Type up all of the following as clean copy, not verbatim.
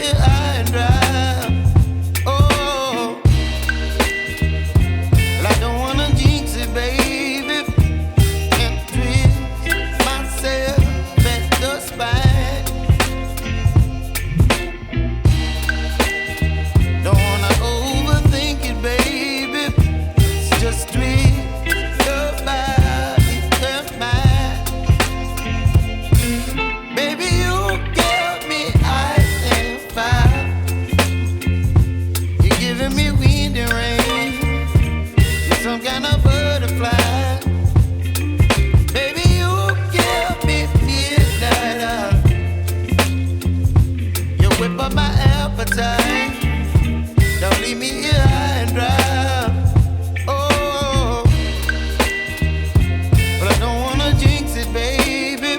here high and dry. Oh, well, I don't wanna jinx it, baby, and twist myself at the spine. Don't wanna overthink it, baby. It's just twist your body and mine. Baby, you give me ice and fire. You're giving me wind and rain. You're some kind of butterfly. Baby, you give me midnight. You whip up my appetite. Don't leave me here high and dry. Oh, but I don't wanna jinx it, baby.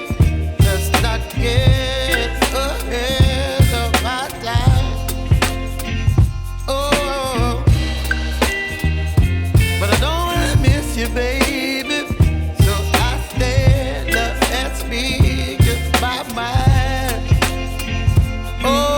Let's not get ahead of my time. Oh, but I don't wanna miss you, baby. So I stand up and speak just my mind. Oh.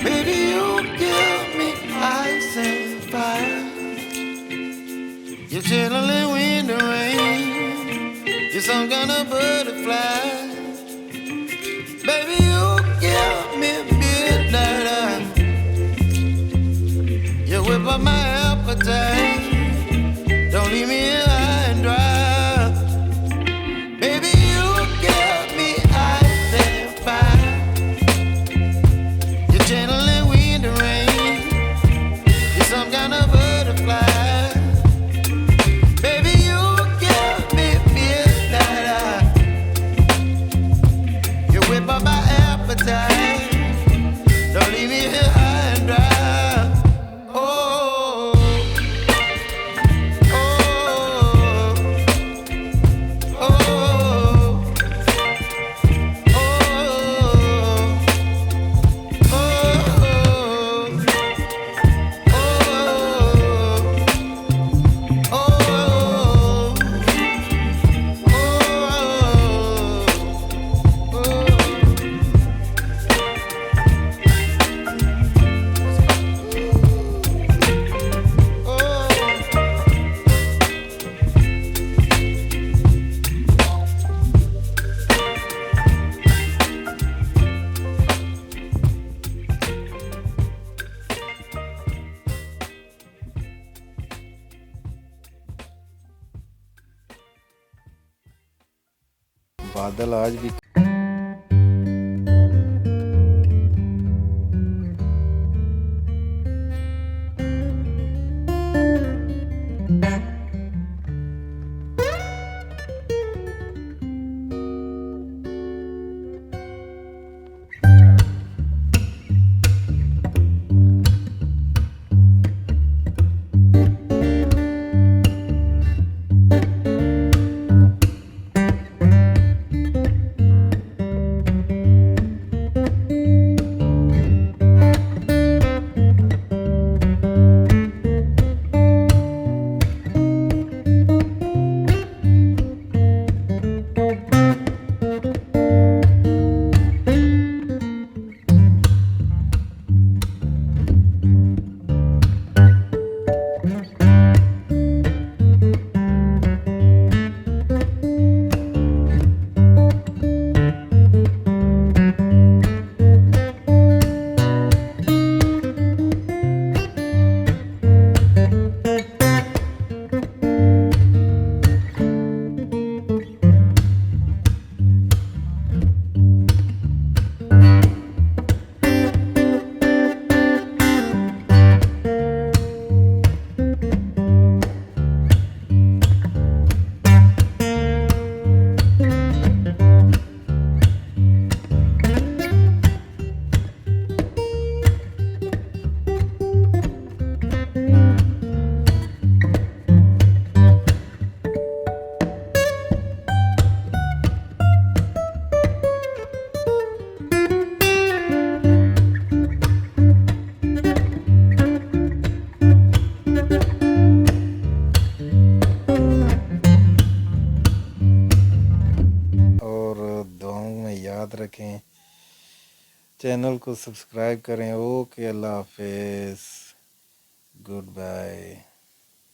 Baby, you give me ice and fire. You're channeling wind and rain. You're some kind of butterfly. Baby, you give me midnight. You whip up my appetite. Don't leave me here high and dry. Baby, you give me ice and fire. You're channeling wind and rain. You're some kind of butterfly. Baby, you give me midnight. You whip up my appetite. Don't leave me here high and dry. Oh, oh, oh, oh, बादल आज भी याद रखें, channel को subscribe करें। Okay, अल्लाह हाफिज़, good bye.